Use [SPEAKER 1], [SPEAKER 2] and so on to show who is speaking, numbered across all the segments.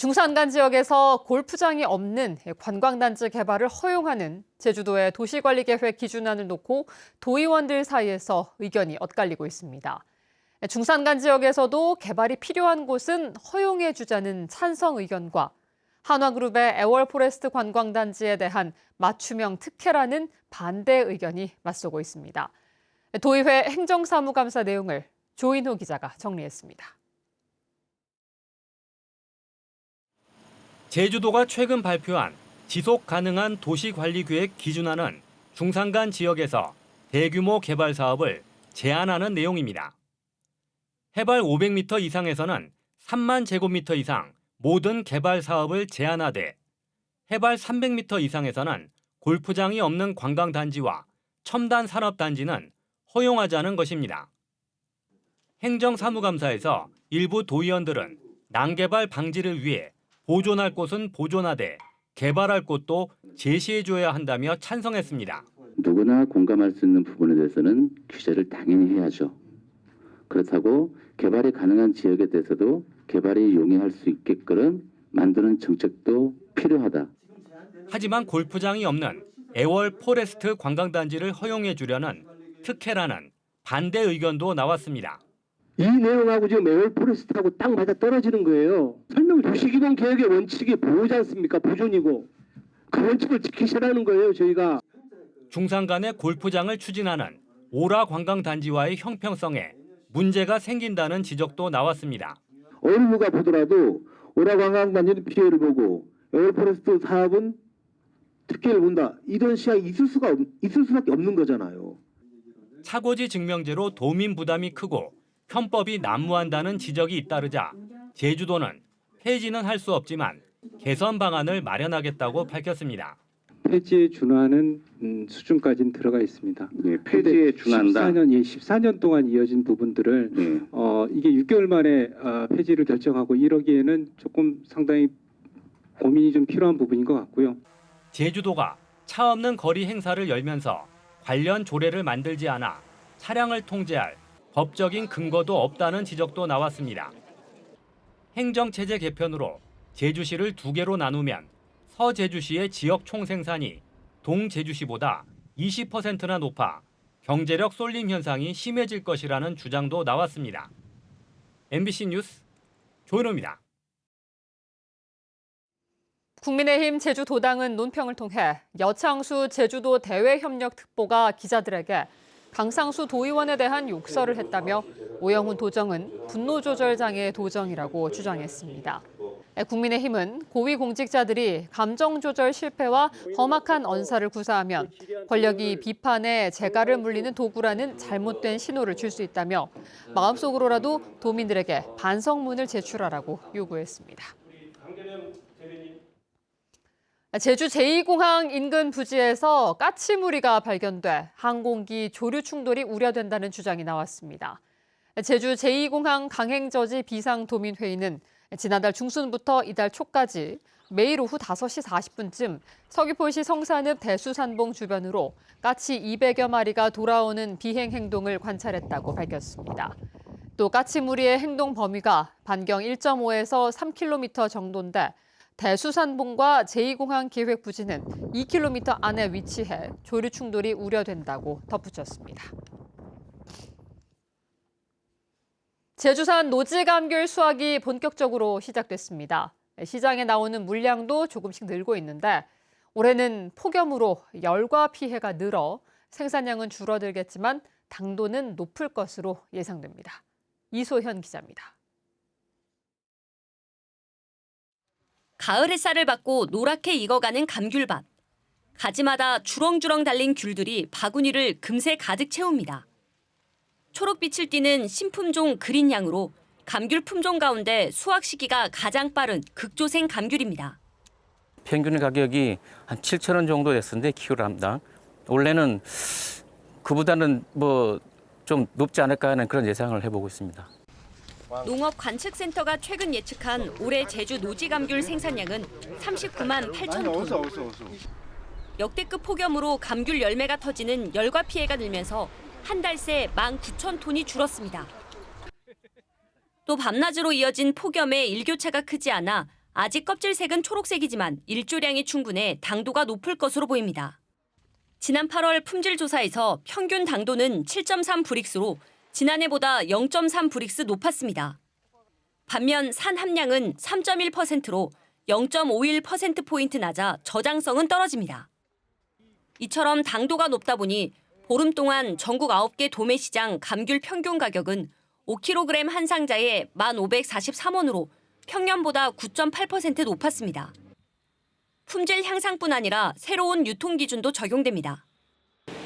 [SPEAKER 1] 중산간 지역에서 골프장이 없는 관광단지 개발을 허용하는 제주도의 도시관리계획 기준안을 놓고 도의원들 사이에서 의견이 엇갈리고 있습니다. 중산간 지역에서도 개발이 필요한 곳은 허용해주자는 찬성 의견과 한화그룹의 애월포레스트 관광단지에 대한 맞춤형 특혜라는 반대 의견이 맞서고 있습니다. 도의회 행정사무감사 내용을 조인호 기자가 정리했습니다.
[SPEAKER 2] 제주도가 최근 발표한 지속가능한 도시관리계획 기준안은 중산간 지역에서 대규모 개발 사업을 제한하는 내용입니다. 해발 500m 이상에서는 3만 제곱미터 이상 모든 개발 사업을 제한하되 해발 300m 이상에서는 골프장이 없는 관광단지와 첨단 산업단지는 허용하자는 것입니다. 행정사무감사에서 일부 도의원들은 난개발 방지를 위해 보존할 곳은 보존하되 개발할 곳도 제시해줘야 한다며 찬성했습니다.
[SPEAKER 3] 누구나 공감할 수 있는 부분에 대해서는 규제를 당연히 해야죠. 그렇다고 개발이 가능한 지역에 대해서도 개발이 용이할 수 있게끔 만드는 정책도 필요하다.
[SPEAKER 2] 하지만 골프장이 없는 애월 포레스트 관광단지를 허용해 주려는 특혜라는 반대 의견도 나왔습니다.
[SPEAKER 4] 이 내용하고 지금 애월 포레스트하고 딱 맞아 떨어지는 거예요. 설명 도시기본 계획의 원칙이 보호지 않습니까? 보존이고 그 원칙을 지키시라는 거예요. 저희가.
[SPEAKER 2] 중산간의 골프장을 추진하는 오라 관광단지와의 형평성에 문제가 생긴다는 지적도 나왔습니다.
[SPEAKER 4] 어느 누가 보더라도 오라 관광단지는 피해를 보고 애월 포레스트 사업은 특혜를 본다. 이런 시각이 있을 수밖에 없는 거잖아요.
[SPEAKER 2] 차고지 증명제로 도민 부담이 크고 편법이 난무한다는 지적이 잇따르자 제주도는 폐지는 할 수 없지만 개선 방안을 마련하겠다고 밝혔습니다.
[SPEAKER 5] 폐지에 준하는 수준까지는 들어가 있습니다.
[SPEAKER 3] 네, 폐지에 준한다.
[SPEAKER 5] 14년 동안 이어진 부분들을 이게 6개월 만에 폐지를 결정하고 이러기에는 조금 상당히 고민이 좀 필요한 부분인 것 같고요.
[SPEAKER 2] 제주도가 차 없는 거리 행사를 열면서 관련 조례를 만들지 않아 차량을 통제할 법적인 근거도 없다는 지적도 나왔습니다. 행정체제 개편으로 제주시를 2개로 나누면 서제주시의 지역 총생산이 동제주시보다 20%나 높아 경제력 쏠림 현상이 심해질 것이라는 주장도 나왔습니다. MBC 뉴스 조인호입니다.
[SPEAKER 1] 국민의힘 제주도당은 논평을 통해 여창수 제주도 대외협력특보가 기자들에게 강상수 도의원에 대한 욕설을 했다며 오영훈 도정은 분노조절장애 도정이라고 주장했습니다. 국민의힘은 고위공직자들이 감정조절 실패와 험악한 언사를 구사하면 권력이 비판에 재갈을 물리는 도구라는 잘못된 신호를 줄 수 있다며 마음속으로라도 도민들에게 반성문을 제출하라고 요구했습니다. 제주 제2공항 인근 부지에서 가치무리가 발견돼 항공기 조류 충돌이 우려된다는 주장이 나왔습니다. 제주 제2공항 강행저지 비상도민회의는 지난달 중순부터 이달 초까지 매일 오후 5시 40분쯤 서귀포시 성산읍 대수산봉 주변으로 까치 200여 마리가 돌아오는 비행 행동을 관찰했다고 밝혔습니다. 또 까치무리의 행동 범위가 반경 1.5에서 3km 정도인데 대수산봉과 제2공항 기획 부지는 2km 안에 위치해 조류 충돌이 우려된다고 덧붙였습니다. 제주산 노지감귤 수확이 본격적으로 시작됐습니다. 시장에 나오는 물량도 조금씩 늘고 있는데 올해는 폭염으로 열과 피해가 늘어 생산량은 줄어들겠지만 당도는 높을 것으로 예상됩니다. 이소현 기자입니다.
[SPEAKER 6] 가을 햇살을 받고 노랗게 익어가는 감귤밭. 가지마다 주렁주렁 달린 귤들이 바구니를 금세 가득 채웁니다. 초록빛을 띠는 신품종 그린양으로 감귤 품종 가운데 수확 시기가 가장 빠른 극조생 감귤입니다.
[SPEAKER 7] 평균 가격이 한 7,000원 정도 됐었는데 킬로그램당. 원래는 그보다는 좀 높지 않을까 하는 그런 예상을 해보고 있습니다.
[SPEAKER 6] 농업관측센터가 최근 예측한 올해 제주 노지감귤 생산량은 39만 8천 톤. 역대급 폭염으로 감귤 열매가 터지는 열과 피해가 늘면서 한 달 새 19,000톤이 줄었습니다. 또 밤낮으로 이어진 폭염에 일교차가 크지 않아 아직 껍질색은 초록색이지만 일조량이 충분해 당도가 높을 것으로 보입니다. 지난 8월 품질 조사에서 평균 당도는 7.3 브릭스로 지난해보다 0.3 브릭스 높았습니다. 반면 산 함량은 3.1%로 0.51%포인트 낮아 저장성은 떨어집니다. 이처럼 당도가 높다 보니 보름 동안 전국 9개 도매시장 감귤 평균 가격은 5kg 한 상자에 1,543원으로 평년보다 9.8% 높았습니다. 품질 향상뿐 아니라 새로운 유통 기준도 적용됩니다.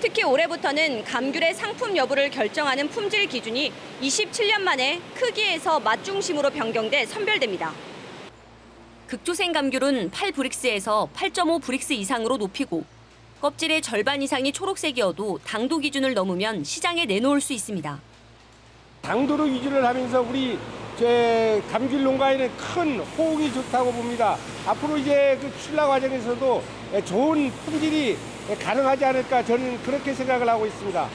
[SPEAKER 6] 특히 올해부터는 감귤의 상품 여부를 결정하는 품질 기준이 27년 만에 크기에서 맛 중심으로 변경돼 선별됩니다. 극조생 감귤은 8브릭스에서 8.5브릭스 이상으로 높이고 껍질의 절반 이상이 초록색이어도 당도 기준을 넘으면 시장에 내놓을 수 있습니다.
[SPEAKER 8] 당도로 유지를 하면서 우리 감귤 농가에는 큰 호응이 좋다고 봅니다. 앞으로 이제 그 출하 과정에서도 좋은 품질이 가능하지 않을까 저는 그렇게 생각을 하고 있습니다.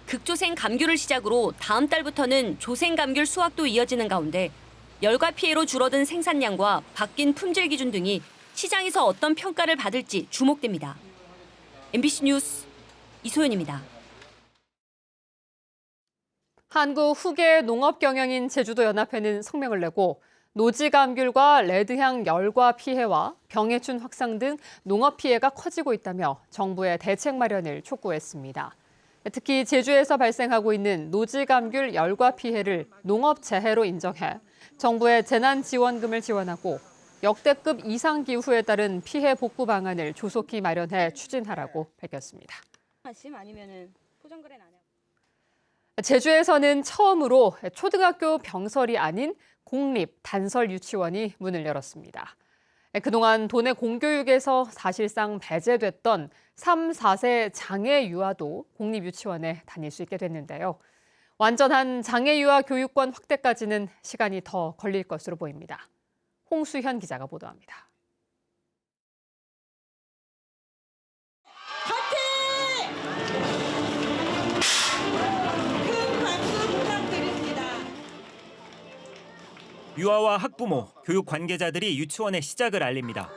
[SPEAKER 6] 극조생 감귤을 시작으로 다음 달부터는 조생 감귤 수확도 이어지는 가운데 열과 피해로 줄어든 생산량과 바뀐 품질 기준 등이 시장에서 어떤 평가를 받을지 주목됩니다. MBC 뉴스 이소연입니다.
[SPEAKER 1] 한국 후계 농업경영인 제주도연합회는 성명을 내고 노지감귤과 레드향 열과 피해와 병해충 확산 등 농업 피해가 커지고 있다며 정부의 대책 마련을 촉구했습니다. 특히 제주에서 발생하고 있는 노지감귤 열과 피해를 농업재해로 인정해 정부의 재난지원금을 지원하고 역대급 이상기후에 따른 피해 복구 방안을 조속히 마련해 추진하라고 밝혔습니다. 제주에서는 처음으로 초등학교 병설이 아닌 공립 단설 유치원이 문을 열었습니다. 그동안 도내 공교육에서 사실상 배제됐던 3, 4세 장애 유아도 공립 유치원에 다닐 수 있게 됐는데요. 완전한 장애 유아 교육권 확대까지는 시간이 더 걸릴 것으로 보입니다. 홍수현 기자가 보도합니다.
[SPEAKER 9] 유아와 학부모, 교육 관계자들이 유치원의 시작을 알립니다.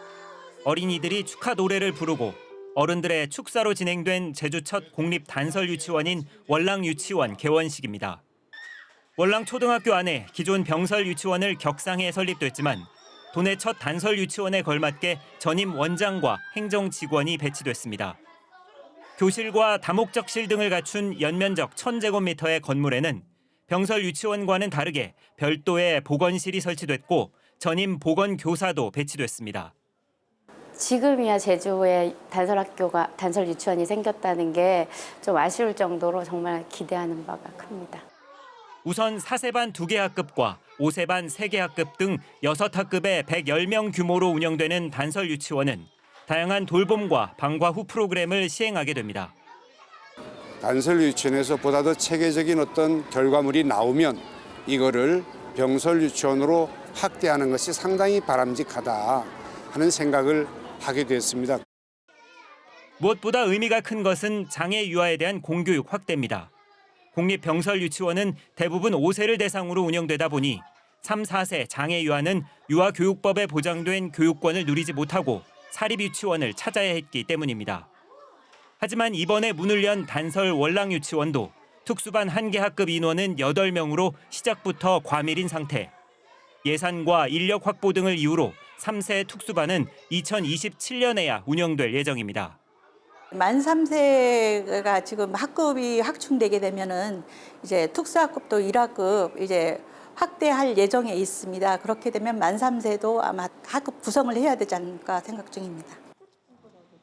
[SPEAKER 9] 어린이들이 축하 노래를 부르고 어른들의 축사로 진행된 제주 첫 공립 단설 유치원인 월랑 유치원 개원식입니다. 월랑 초등학교 안에 기존 병설 유치원을 격상해 설립됐지만 도내 첫 단설 유치원에 걸맞게 전임 원장과 행정 직원이 배치됐습니다. 교실과 다목적실 등을 갖춘 연면적 1,000제곱미터의 건물에는 병설 유치원과는 다르게 별도의 보건실이 설치됐고 전임 보건교사도 배치됐습니다.
[SPEAKER 10] 지금이야 제주에 단설 유치원이 생겼다는 게 좀 아쉬울 정도로 정말 기대하는 바가 큽니다.
[SPEAKER 9] 우선 4세반 2개 학급과 5세반 3개 학급 등 6학급의 110명 규모로 운영되는 단설 유치원은 다양한 돌봄과 방과 후 프로그램을 시행하게 됩니다.
[SPEAKER 11] 단설 유치원에서 보다 더 체계적인 어떤 결과물이 나오면 이거를 병설 유치원으로 확대하는 것이 상당히 바람직하다 하는 생각을 하게 됐습니다.
[SPEAKER 9] 무엇보다 의미가 큰 것은 장애 유아에 대한 공교육 확대입니다. 공립 병설 유치원은 대부분 5세를 대상으로 운영되다 보니 3, 4세 장애 유아는 유아교육법에 보장된 교육권을 누리지 못하고 사립 유치원을 찾아야 했기 때문입니다. 하지만 이번에 문을 연 단설 월랑 유치원도 특수반 1개 학급 인원은 8명으로 시작부터 과밀인 상태. 예산과 인력 확보 등을 이유로 3세 특수반은 2027년에야 운영될 예정입니다.
[SPEAKER 12] 만 3세가 지금 학급이 확충되게 되면은 이제 특수학급도 1학급 이제 확대할 예정에 있습니다. 그렇게 되면 만 3세도 아마 학급 구성을 해야 되지 않을까 생각 중입니다.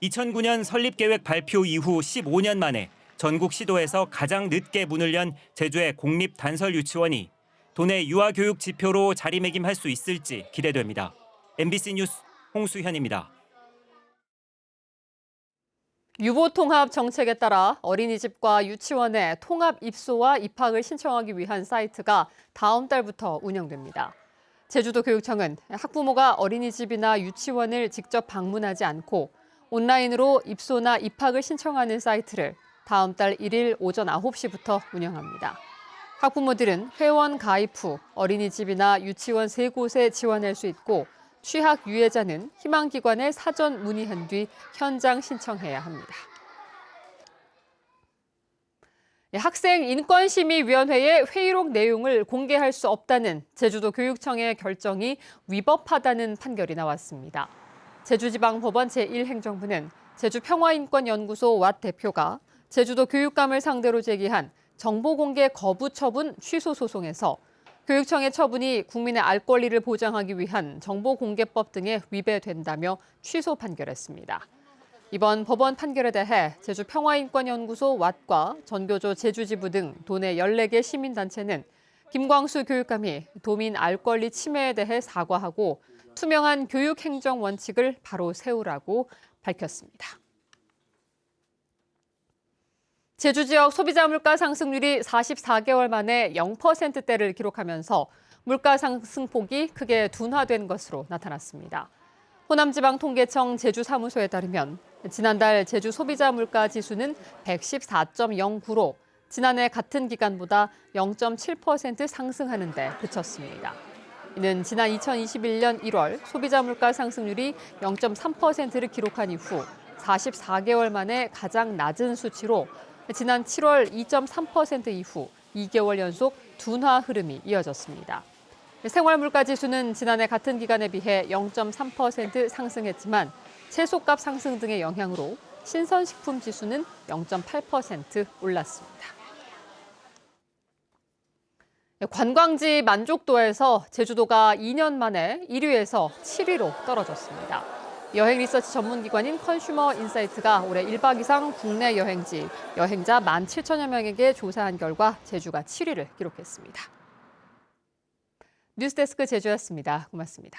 [SPEAKER 9] 2009년 설립계획 발표 이후 15년 만에 전국 시도에서 가장 늦게 문을 연 제주의 공립 단설 유치원이 도내 유아교육 지표로 자리매김할 수 있을지 기대됩니다. MBC 뉴스 홍수현입니다.
[SPEAKER 1] 유보통합 정책에 따라 어린이집과 유치원에 통합 입소와 입학을 신청하기 위한 사이트가 다음 달부터 운영됩니다. 제주도 교육청은 학부모가 어린이집이나 유치원을 직접 방문하지 않고 온라인으로 입소나 입학을 신청하는 사이트를 다음 달 1일 오전 9시부터 운영합니다. 학부모들은 회원 가입 후 어린이집이나 유치원 3곳에 지원할 수 있고 취학 유예자는 희망기관에 사전 문의한 뒤 현장 신청해야 합니다. 학생인권심의위원회의 회의록 내용을 공개할 수 없다는 제주도 교육청의 결정이 위법하다는 판결이 나왔습니다. 제주지방법원 제1행정부는 제주평화인권연구소 왓 대표가 제주도 교육감을 상대로 제기한 정보공개 거부 처분 취소 소송에서 교육청의 처분이 국민의 알 권리를 보장하기 위한 정보공개법 등에 위배된다며 취소 판결했습니다. 이번 법원 판결에 대해 제주평화인권연구소 왓과 전교조 제주지부 등 도내 14개 시민단체는 김광수 교육감이 도민 알 권리 침해에 대해 사과하고 투명한 교육행정 원칙을 바로 세우라고 밝혔습니다. 제주 지역 소비자 물가 상승률이 44개월 만에 0%대를 기록하면서 물가 상승폭이 크게 둔화된 것으로 나타났습니다. 호남지방통계청 제주사무소에 따르면 지난달 제주 소비자 물가 지수는 114.09로 지난해 같은 기간보다 0.7% 상승하는 데 그쳤습니다. 이는 지난 2021년 1월 소비자 물가 상승률이 0.3%를 기록한 이후 44개월 만에 가장 낮은 수치로 지난 7월 2.3% 이후 2개월 연속 둔화 흐름이 이어졌습니다. 생활물가지수는 지난해 같은 기간에 비해 0.3% 상승했지만 채소값 상승 등의 영향으로 신선식품 지수는 0.8% 올랐습니다. 관광지 만족도에서 제주도가 2년 만에 1위에서 7위로 떨어졌습니다. 여행 리서치 전문기관인 컨슈머 인사이트가 올해 1박 이상 국내 여행지 여행자 17,000여 명에게 조사한 결과 제주가 7위를 기록했습니다. 뉴스데스크 제주였습니다. 고맙습니다.